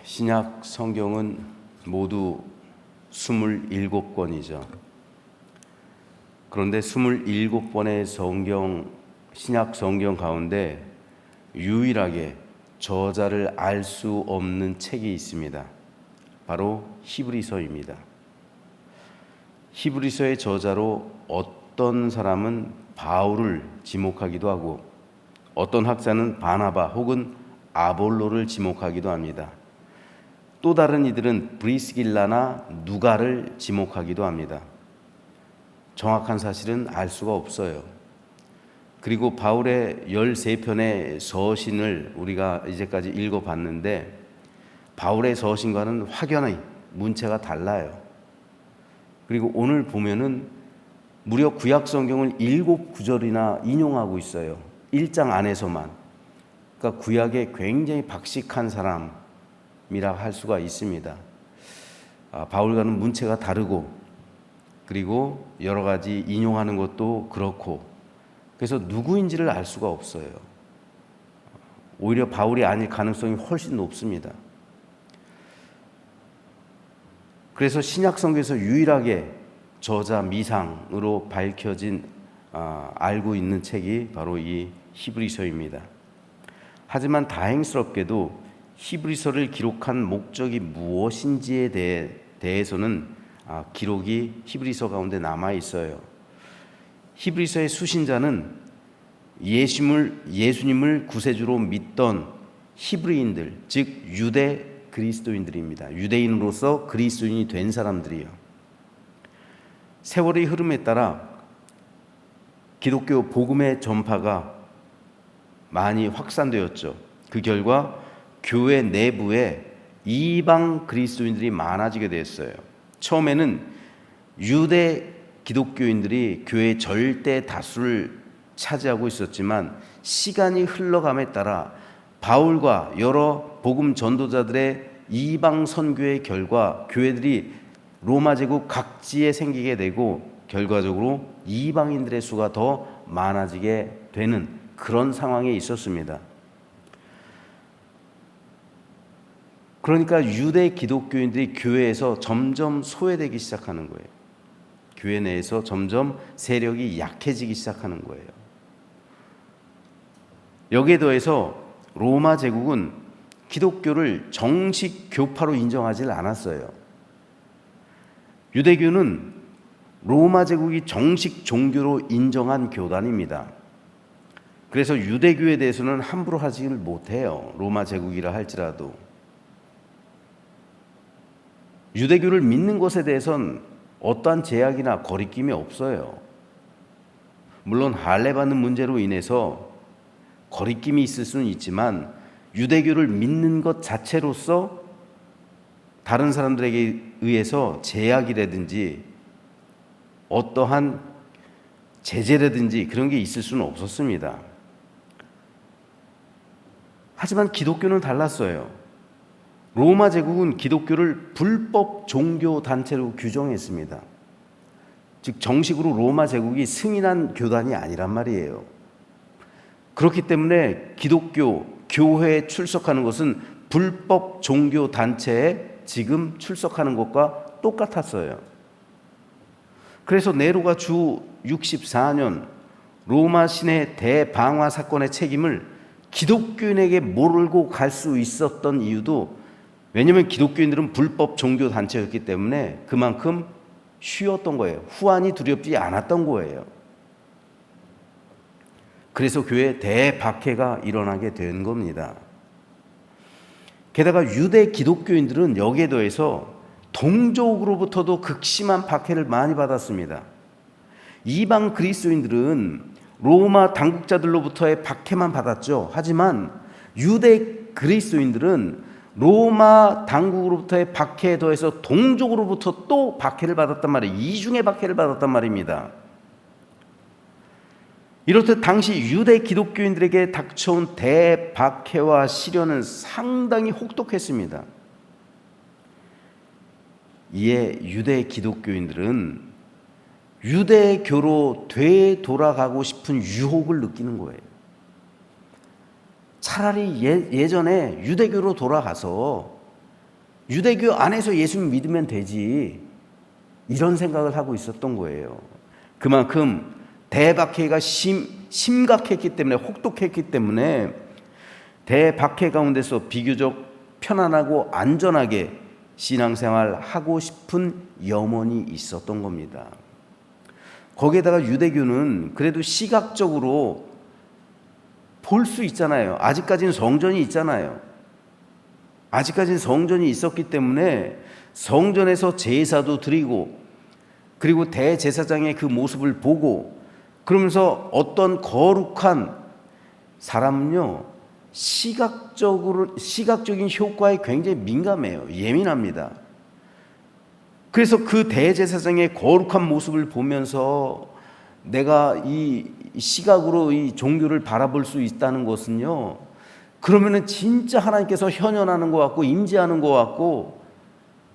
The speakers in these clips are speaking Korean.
신약 성경은 모두 27권이죠. 그런데 27권의 신약 성경 가운데 유일하게 저자를 알 수 없는 책이 있습니다. 바로 히브리서입니다. 히브리서의 저자로 어떤 사람은 바울을 지목하기도 하고 어떤 학자는 바나바 혹은 아볼로를 지목하기도 합니다. 또 다른 이들은 브리스길라나 누가를 지목하기도 합니다. 정확한 사실은 알 수가 없어요. 그리고 바울의 13편의 서신을 우리가 이제까지 읽어봤는데 바울의 서신과는 확연히 문체가 달라요. 그리고 오늘 보면은 무려 구약 성경을 7구절이나 인용하고 있어요. 1장 안에서만. 그러니까 구약에 굉장히 박식한 사람이라 할 수가 있습니다. 바울과는 문체가 다르고 그리고 여러 가지 인용하는 것도 그렇고 그래서 누구인지를 알 수가 없어요. 오히려 바울이 아닐 가능성이 훨씬 높습니다. 그래서 신약 성경에서 유일하게 저자 미상으로 밝혀진 알고 있는 책이 바로 이 히브리서입니다. 하지만 다행스럽게도 히브리서를 기록한 목적이 무엇인지에 대해서는 기록이 히브리서 가운데 남아 있어요. 히브리서의 수신자는 예수님을 구세주로 믿던 히브리인들, 즉 유대 그리스도인들입니다. 유대인으로서 그리스도인이 된 사람들이요. 세월의 흐름에 따라 기독교 복음의 전파가 많이 확산되었죠. 그 결과 교회 내부에 이방 그리스도인들이 많아지게 됐어요. 처음에는 유대 기독교인들이 교회의 절대 다수를 차지하고 있었지만 시간이 흘러감에 따라 바울과 여러 복음 전도자들의 이방 선교의 결과 교회들이 로마 제국 각지에 생기게 되고 결과적으로 이방인들의 수가 더 많아지게 되는 그런 상황에 있었습니다. 그러니까 유대 기독교인들이 교회에서 점점 소외되기 시작하는 거예요. 교회 내에서 점점 세력이 약해지기 시작하는 거예요. 여기에 더해서 로마 제국은 기독교를 정식 교파로 인정하지 않았어요. 유대교는 로마 제국이 정식 종교로 인정한 교단입니다. 그래서 유대교에 대해서는 함부로 하지를 못해요. 로마 제국이라 할지라도. 유대교를 믿는 것에 대해서는 어떠한 제약이나 거리낌이 없어요. 물론 할례받는 문제로 인해서 거리낌이 있을 수는 있지만 유대교를 믿는 것 자체로서 다른 사람들에게 의해서 제약이라든지 어떠한 제재라든지 그런 게 있을 수는 없었습니다. 하지만 기독교는 달랐어요. 로마 제국은 기독교를 불법 종교 단체로 규정했습니다. 즉 정식으로 로마 제국이 승인한 교단이 아니란 말이에요. 그렇기 때문에 기독교 교회에 출석하는 것은 불법 종교 단체에 지금 출석하는 것과 똑같았어요. 그래서 네로가 주 64년 로마 시내 대방화 사건의 책임을 기독교인에게 몰고 갈 수 있었던 이유도 왜냐하면 기독교인들은 불법 종교 단체였기 때문에 그만큼 쉬웠던 거예요. 후환이 두렵지 않았던 거예요. 그래서 교회에 대박해가 일어나게 된 겁니다. 게다가 유대 기독교인들은 여기에 더해서 동족으로부터도 극심한 박해를 많이 받았습니다. 이방 그리스도인들은 로마 당국자들로부터의 박해만 받았죠. 하지만 유대 그리스도인들은 로마 당국으로부터의 박해에 더해서 동족으로부터 또 박해를 받았단 말이에요. 이중의 박해를 받았단 말입니다. 이렇듯 당시 유대 기독교인들에게 닥쳐온 대박해와 시련은 상당히 혹독했습니다. 이에 유대 기독교인들은 유대교로 되돌아가고 싶은 유혹을 느끼는 거예요. 차라리 예전에 유대교로 돌아가서 유대교 안에서 예수님 믿으면 되지, 이런 생각을 하고 있었던 거예요. 그만큼 대박해가 심각했기 때문에, 혹독했기 때문에 대박해 가운데서 비교적 편안하고 안전하게 신앙생활 하고 싶은 염원이 있었던 겁니다. 거기에다가 유대교는 그래도 시각적으로 볼 수 있잖아요. 아직까지는 성전이 있잖아요. 아직까지는 성전이 있었기 때문에 성전에서 제사도 드리고, 그리고 대제사장의 그 모습을 보고, 그러면서 어떤 거룩한 사람은요, 시각적인 효과에 굉장히 민감해요. 예민합니다. 그래서 그 대제사장의 거룩한 모습을 보면서 내가 이 시각으로 이 종교를 바라볼 수 있다는 것은요, 그러면은 진짜 하나님께서 현현하는 것 같고 임재하는 것 같고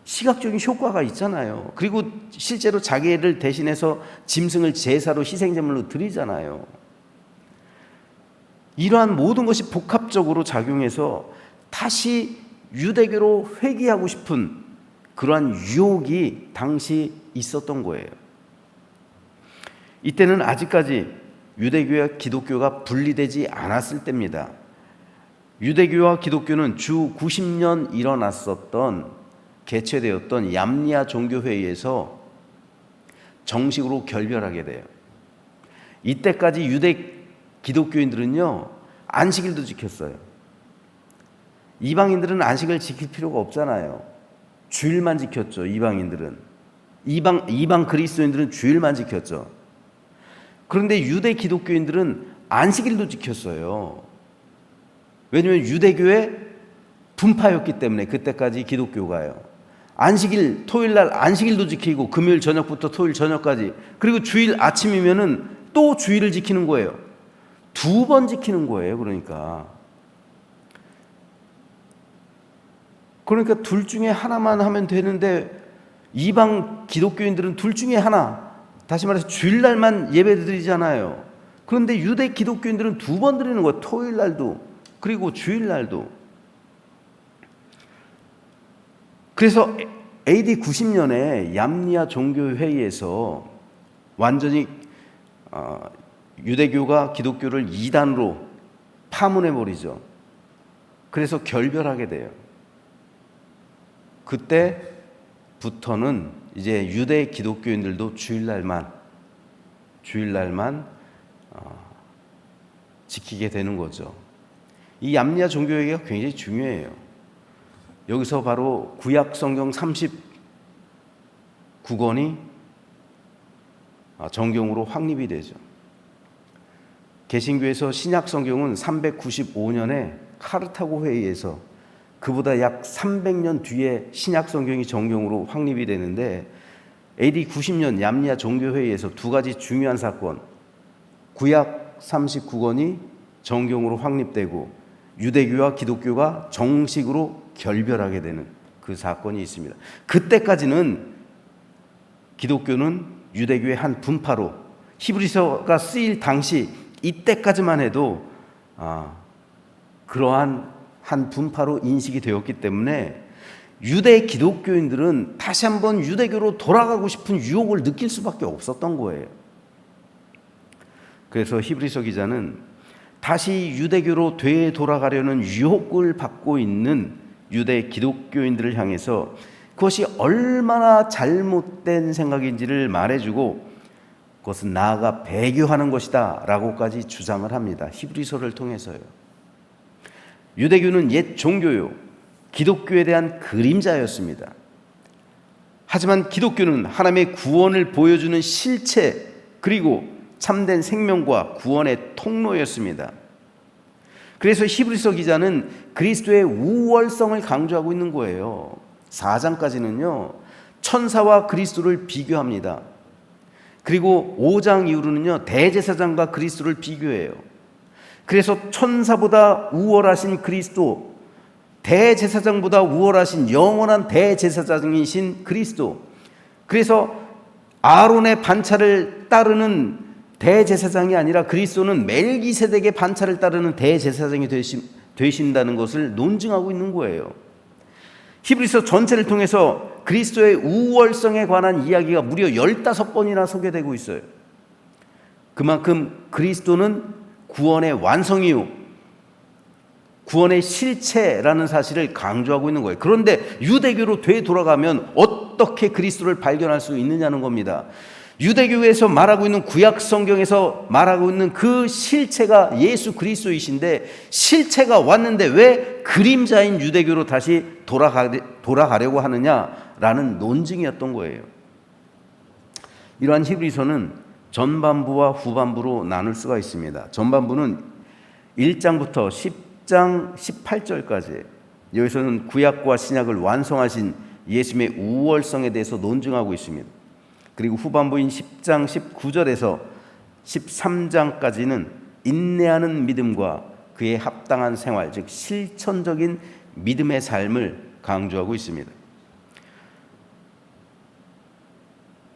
시각적인 효과가 있잖아요. 그리고 실제로 자기를 대신해서 짐승을 제사로 희생제물로 드리잖아요. 이러한 모든 것이 복합적으로 작용해서 다시 유대교로 회귀하고 싶은 그러한 유혹이 당시 있었던 거예요. 이때는 아직까지 유대교와 기독교가 분리되지 않았을 때입니다. 유대교와 기독교는 주 90년 일어났었던, 개최되었던 얌니아 종교회의에서 정식으로 결별하게 돼요. 이때까지 유대 기독교인들은요, 안식일도 지켰어요. 이방인들은 안식을 지킬 필요가 없잖아요. 주일만 지켰죠. 이방인들은. 이방 그리스도인들은 주일만 지켰죠. 그런데 유대 기독교인들은 안식일도 지켰어요. 왜냐하면 유대교의 분파였기 때문에, 그때까지 기독교가요. 안식일, 토요일날 안식일도 지키고, 금요일 저녁부터 토요일 저녁까지, 그리고 주일 아침이면은 또 주일을 지키는 거예요. 2번 지키는 거예요. 그러니까 둘 중에 하나만 하면 되는데, 이방 기독교인들은 둘 중에 하나, 다시 말해서 주일날만 예배 드리잖아요. 그런데 유대 기독교인들은 2번 드리는 거예요. 토요일날도 그리고 주일날도. 그래서 AD 90년에 얌니아 종교회의에서 완전히 유대교가 기독교를 이단으로 파문해버리죠. 그래서 결별하게 돼요. 그때부터는 이제 유대 기독교인들도 주일날만 지키게 되는 거죠. 이 얌니아 종교회의가 굉장히 중요해요. 여기서 바로 구약 성경 39권이 정경으로 확립이 되죠. 개신교에서 신약 성경은 395년에 카르타고 회의에서, 그보다 약 300년 뒤에 신약 성경이 정경으로 확립이 되는데, AD 90년 얌니아 종교회의에서 2가지 중요한 사건, 구약 39권이 정경으로 확립되고 유대교와 기독교가 정식으로 결별하게 되는 그 사건이 있습니다. 그때까지는 기독교는 유대교의 한 분파로, 히브리서가 쓰일 당시 이때까지만 해도 그러한 한 분파로 인식이 되었기 때문에 유대 기독교인들은 다시 한번 유대교로 돌아가고 싶은 유혹을 느낄 수밖에 없었던 거예요. 그래서 히브리서 기자는 다시 유대교로 되돌아가려는 유혹을 받고 있는 유대 기독교인들을 향해서 그것이 얼마나 잘못된 생각인지를 말해주고, 그것은 나아가 배교하는 것이다 라고까지 주장을 합니다. 히브리서를 통해서요. 유대교는 옛 종교요, 기독교에 대한 그림자였습니다. 하지만 기독교는 하나님의 구원을 보여주는 실체, 그리고 참된 생명과 구원의 통로였습니다. 그래서 히브리서 기자는 그리스도의 우월성을 강조하고 있는 거예요. 4장까지는요, 천사와 그리스도를 비교합니다. 그리고 5장 이후로는요, 대제사장과 그리스도를 비교해요. 그래서 천사보다 우월하신 그리스도, 대제사장보다 우월하신 영원한 대제사장이신 그리스도, 그래서 아론의 반차를 따르는 대제사장이 아니라 그리스도는 멜기세덱의 반차를 따르는 대제사장이 되신다는 것을 논증하고 있는 거예요. 히브리서 전체를 통해서 그리스도의 우월성에 관한 이야기가 무려 15번이나 소개되고 있어요. 그만큼 그리스도는 구원의 완성이요, 구원의 실체라는 사실을 강조하고 있는 거예요. 그런데 유대교로 되돌아가면 어떻게 그리스도를 발견할 수 있느냐는 겁니다. 유대교에서 말하고 있는 구약 성경에서 말하고 있는 그 실체가 예수 그리스도이신데, 실체가 왔는데 왜 그림자인 유대교로 다시 돌아가려고 하느냐라는 논증이었던 거예요. 이러한 히브리서는 전반부와 후반부로 나눌 수가 있습니다. 전반부는 1장부터 10장 18절까지, 여기서는 구약과 신약을 완성하신 예수님의 우월성에 대해서 논증하고 있습니다. 그리고 후반부인 10장 19절에서 13장까지는 인내하는 믿음과 그에 합당한 생활, 즉 실천적인 믿음의 삶을 강조하고 있습니다.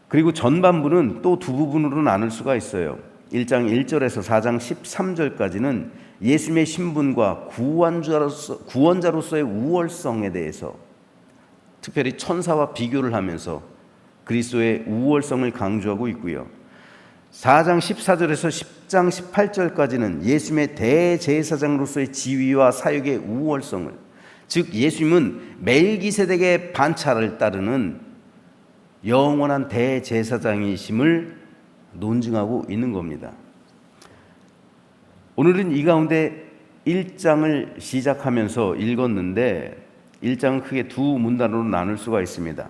그리고 전반부는 또 두 부분으로 나눌 수가 있어요. 1장 1절에서 4장 13절까지는 예수님의 신분과 구원자로서의 우월성에 대해서 특별히 천사와 비교를 하면서 그리스도의 우월성을 강조하고 있고요. 4장 14절에서 10장 18절까지는 예수님의 대제사장으로서의 지위와 사역의 우월성을, 즉 예수님은 멜기세덱의 반차를 따르는 영원한 대제사장이심을 논증하고 있는 겁니다. 오늘은 이 가운데 1장을 시작하면서 읽었는데 1장은 크게 두 문단으로 나눌 수가 있습니다.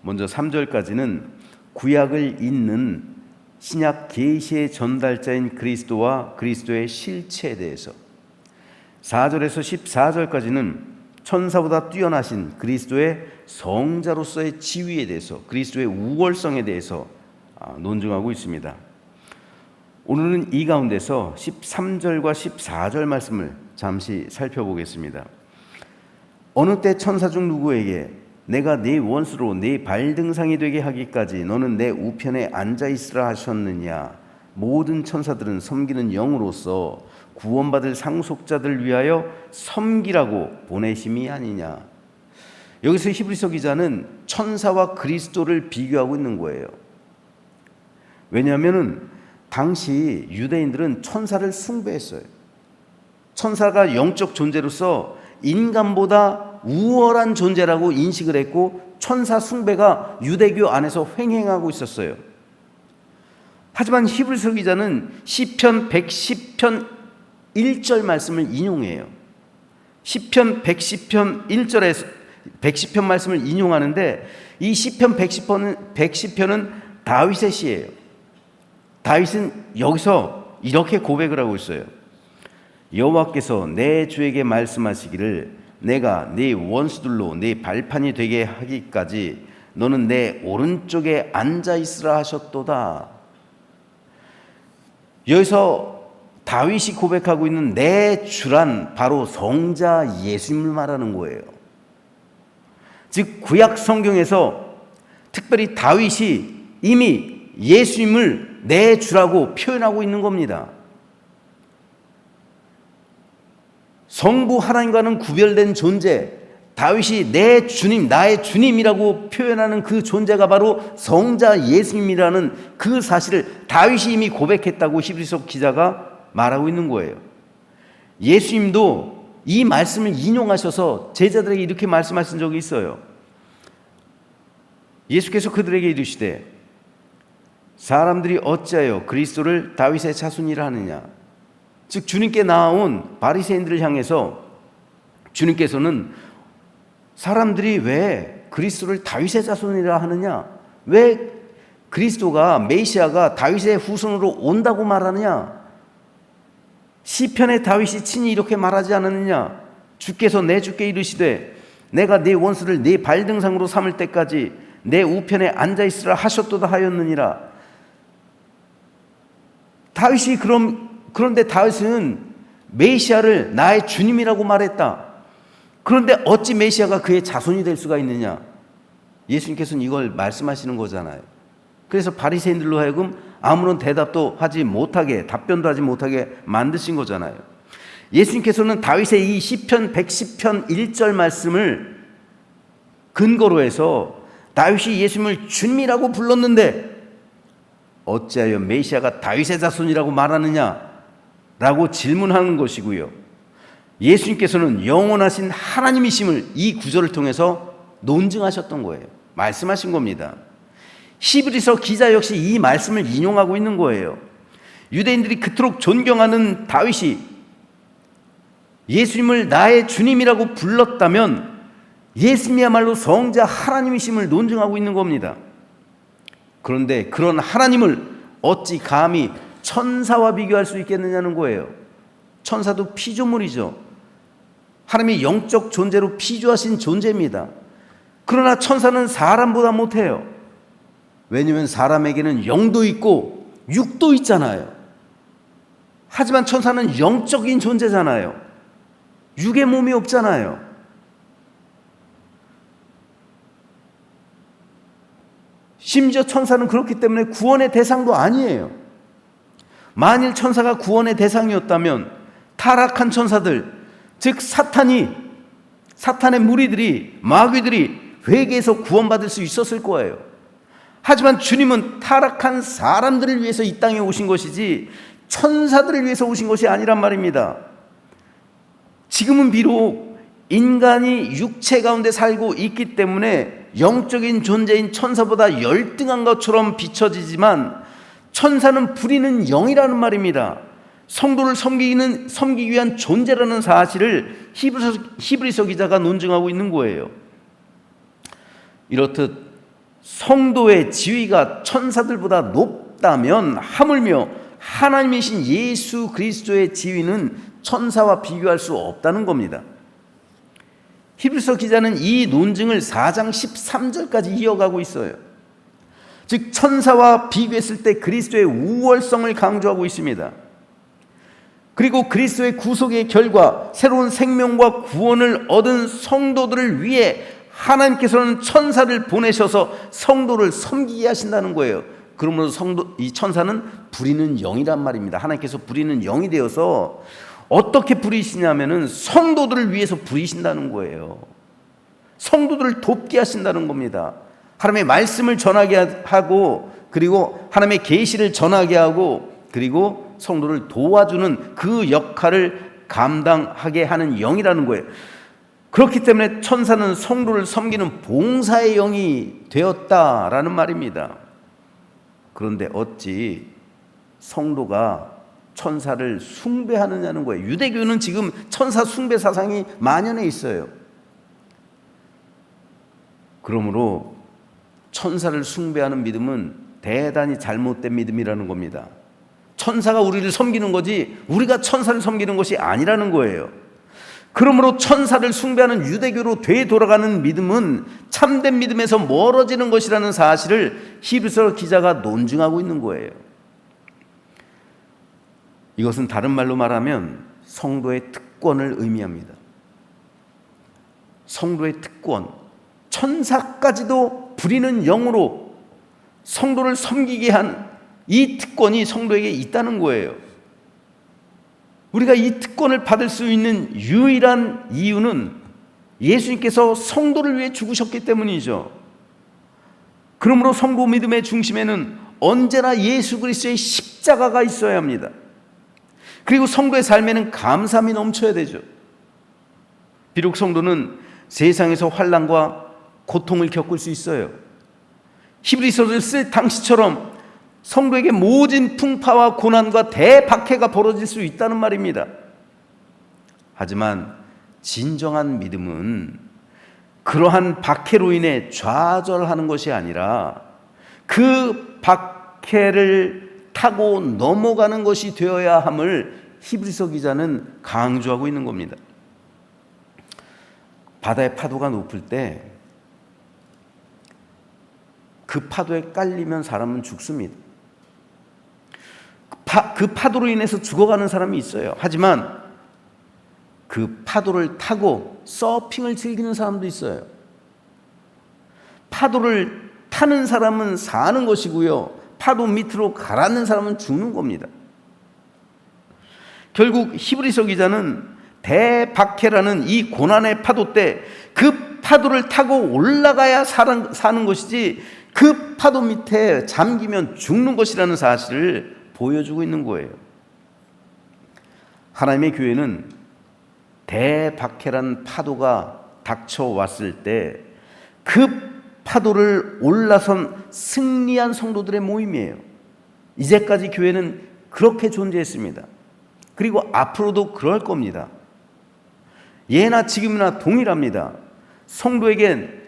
먼저 3절까지는 구약을 잇는 신약 계시의 전달자인 그리스도와 그리스도의 실체에 대해서, 4절에서 14절까지는 천사보다 뛰어나신 그리스도의 성자로서의 지위에 대해서, 그리스도의 우월성에 대해서 논증하고 있습니다. 오늘은 이 가운데서 13절과 14절 말씀을 잠시 살펴보겠습니다. 어느 때 천사 중 누구에게 내가 네 원수로 네 발등상이 되게 하기까지 너는 내 우편에 앉아있으라 하셨느냐? 모든 천사들은 섬기는 영으로서 구원받을 상속자들 위하여 섬기라고 보내심이 아니냐? 여기서 히브리서 기자는 천사와 그리스도를 비교하고 있는 거예요. 왜냐하면 당시 유대인들은 천사를 숭배했어요. 천사가 영적 존재로서 인간보다 우월한 존재라고 인식을 했고, 천사 숭배가 유대교 안에서 횡행하고 있었어요. 하지만 히브리서 기자는 시편 110편 1절 말씀을 인용해요. 시편 110편 110편 말씀을 인용하는데, 이 시편 110편은 다윗의 시예요. 다윗은 여기서 이렇게 고백을 하고 있어요. 여호와께서 내 주에게 말씀하시기를 내가 네 원수들로 네 발판이 되게 하기까지 너는 내 오른쪽에 앉아있으라 하셨도다. 여기서 다윗이 고백하고 있는 내 주란 바로 성자 예수님을 말하는 거예요. 즉 구약 성경에서 특별히 다윗이 이미 예수님을 내 주라고 표현하고 있는 겁니다. 성부 하나님과는 구별된 존재, 다윗이 내 주님, 나의 주님이라고 표현하는 그 존재가 바로 성자 예수님이라는 그 사실을 다윗이 이미 고백했다고 히브리서 기자가 말하고 있는 거예요. 예수님도 이 말씀을 인용하셔서 제자들에게 이렇게 말씀하신 적이 있어요. 예수께서 그들에게 이르시되 사람들이 어찌하여 그리스도를 다윗의 자손이라 하느냐? 즉 주님께 나온 바리새인들을 향해서 주님께서는 사람들이 왜 그리스도를 다윗의 자손이라 하느냐? 왜 그리스도가 메시아가 다윗의 후손으로 온다고 말하느냐? 시편의 다윗이 친히 이렇게 말하지 않았느냐? 주께서 내 주께 이르시되 내가 네 원수를 네 발등상으로 삼을 때까지 내 우편에 앉아있으라 하셨도다 하였느니라. 다윗이 그런데 다윗은 메시아를 나의 주님이라고 말했다. 그런데 어찌 메시아가 그의 자손이 될 수가 있느냐? 예수님께서는 이걸 말씀하시는 거잖아요. 그래서 바리새인들로 하여금 아무런 대답도 하지 못하게, 답변도 하지 못하게 만드신 거잖아요. 예수님께서는 다윗의 이 시편 110편 1절 말씀을 근거로 해서 다윗이 예수님을 주님이라고 불렀는데 어찌하여 메시아가 다윗의 자손이라고 말하느냐 라고 질문하는 것이고요. 예수님께서는 영원하신 하나님이심을 이 구절을 통해서 논증하셨던 거예요. 말씀하신 겁니다. 히브리서 기자 역시 이 말씀을 인용하고 있는 거예요. 유대인들이 그토록 존경하는 다윗이 예수님을 나의 주님이라고 불렀다면 예수님이야말로 성자 하나님이심을 논증하고 있는 겁니다. 그런데 그런 하나님을 어찌 감히 천사와 비교할 수 있겠느냐는 거예요. 천사도 피조물이죠. 하나님이 영적 존재로 피조하신 존재입니다. 그러나 천사는 사람보다 못해요. 왜냐하면 사람에게는 영도 있고 육도 있잖아요. 하지만 천사는 영적인 존재잖아요. 육의 몸이 없잖아요. 심지어 천사는 그렇기 때문에 구원의 대상도 아니에요. 만일 천사가 구원의 대상이었다면 타락한 천사들, 즉 사탄의 무리들이, 마귀들이 회개해서 구원받을 수 있었을 거예요. 하지만 주님은 타락한 사람들을 위해서 이 땅에 오신 것이지 천사들을 위해서 오신 것이 아니란 말입니다. 지금은 비록 인간이 육체 가운데 살고 있기 때문에 영적인 존재인 천사보다 열등한 것처럼 비춰지지만 천사는 부리는 영이라는 말입니다. 성도를 섬기기 위한 존재라는 사실을 히브리서 기자가 논증하고 있는 거예요. 이렇듯 성도의 지위가 천사들보다 높다면 하물며 하나님이신 예수 그리스도의 지위는 천사와 비교할 수 없다는 겁니다. 히브리서 기자는 이 논증을 4장 13절까지 이어가고 있어요. 즉 천사와 비교했을 때 그리스도의 우월성을 강조하고 있습니다. 그리고 그리스도의 구속의 결과 새로운 생명과 구원을 얻은 성도들을 위해 하나님께서는 천사를 보내셔서 성도를 섬기게 하신다는 거예요. 그러므로 이 천사는 부리는 영이란 말입니다. 하나님께서 부리는 영이 되어서 어떻게 부리시냐면은 성도들을 위해서 부리신다는 거예요. 성도들을 돕게 하신다는 겁니다. 하나님의 말씀을 전하게 하고, 그리고 하나님의 계시를 전하게 하고, 그리고 성도를 도와주는 그 역할을 감당하게 하는 영이라는 거예요. 그렇기 때문에 천사는 성도를 섬기는 봉사의 영이 되었다라는 말입니다. 그런데 어찌 성도가 천사를 숭배하느냐는 거예요. 유대교는 지금 천사 숭배 사상이 만연해 있어요. 그러므로 천사를 숭배하는 믿음은 대단히 잘못된 믿음이라는 겁니다. 천사가 우리를 섬기는 거지 우리가 천사를 섬기는 것이 아니라는 거예요. 그러므로 천사를 숭배하는 유대교로 되돌아가는 믿음은 참된 믿음에서 멀어지는 것이라는 사실을 히브리서 기자가 논증하고 있는 거예요. 이것은 다른 말로 말하면 성도의 특권을 의미합니다. 성도의 특권, 천사까지도 부리는 영으로 성도를 섬기게 한 이 특권이 성도에게 있다는 거예요. 우리가 이 특권을 받을 수 있는 유일한 이유는 예수님께서 성도를 위해 죽으셨기 때문이죠. 그러므로 성도 믿음의 중심에는 언제나 예수 그리스도의 십자가가 있어야 합니다. 그리고 성도의 삶에는 감사함이 넘쳐야 되죠. 비록 성도는 세상에서 환난과 고통을 겪을 수 있어요. 히브리서를 쓸 당시처럼 성도에게 모진 풍파와 고난과 대박해가 벌어질 수 있다는 말입니다. 하지만 진정한 믿음은 그러한 박해로 인해 좌절하는 것이 아니라 그 박해를 타고 넘어가는 것이 되어야 함을 히브리서 기자는 강조하고 있는 겁니다. 바다의 파도가 높을 때 그 파도에 깔리면 사람은 죽습니다. 그 파도로 인해서 죽어가는 사람이 있어요. 하지만 그 파도를 타고 서핑을 즐기는 사람도 있어요. 파도를 타는 사람은 사는 것이고요, 파도 밑으로 가라앉는 사람은 죽는 겁니다. 결국 히브리서 기자는 대박해라는 이 고난의 파도 때 그 파도를 타고 올라가야 사는 것이지 그 파도 밑에 잠기면 죽는 것이라는 사실을 보여주고 있는 거예요. 하나님의 교회는 대박해란 파도가 닥쳐왔을 때 그 파도를 올라선 승리한 성도들의 모임이에요. 이제까지 교회는 그렇게 존재했습니다. 그리고 앞으로도 그럴 겁니다. 예나 지금이나 동일합니다. 성도에겐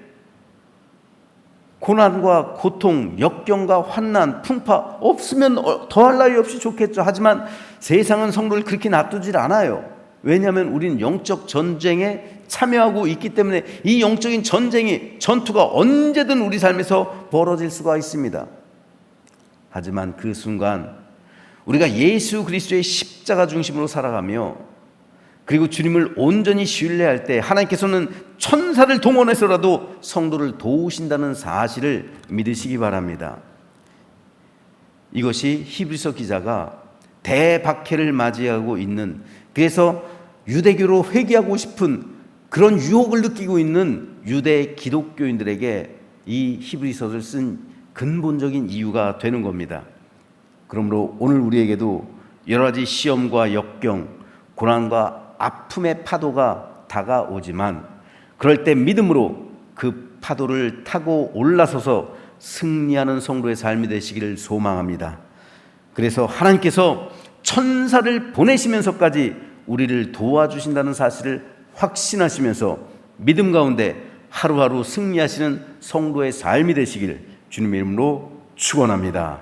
고난과 고통, 역경과 환난, 풍파 없으면 더할 나위 없이 좋겠죠. 하지만 세상은 성도를 그렇게 놔두질 않아요. 왜냐하면 우리는 영적 전쟁에 참여하고 있기 때문에 이 영적인 전투가 언제든 우리 삶에서 벌어질 수가 있습니다. 하지만 그 순간 우리가 예수 그리스도의 십자가 중심으로 살아가며 그리고 주님을 온전히 신뢰할 때 하나님께서는 천사를 동원해서라도 성도를 도우신다는 사실을 믿으시기 바랍니다. 이것이 히브리서 기자가 대박해를 맞이하고 있는, 그래서 유대교로 회귀하고 싶은 그런 유혹을 느끼고 있는 유대 기독교인들에게 이 히브리서를 쓴 근본적인 이유가 되는 겁니다. 그러므로 오늘 우리에게도 여러 가지 시험과 역경, 고난과 아픔의 파도가 다가오지만 그럴 때 믿음으로 그 파도를 타고 올라서서 승리하는 성도의 삶이 되시기를 소망합니다. 그래서 하나님께서 천사를 보내시면서까지 우리를 도와주신다는 사실을 확신하시면서 믿음 가운데 하루하루 승리하시는 성도의 삶이 되시길 주님의 이름으로 축원합니다.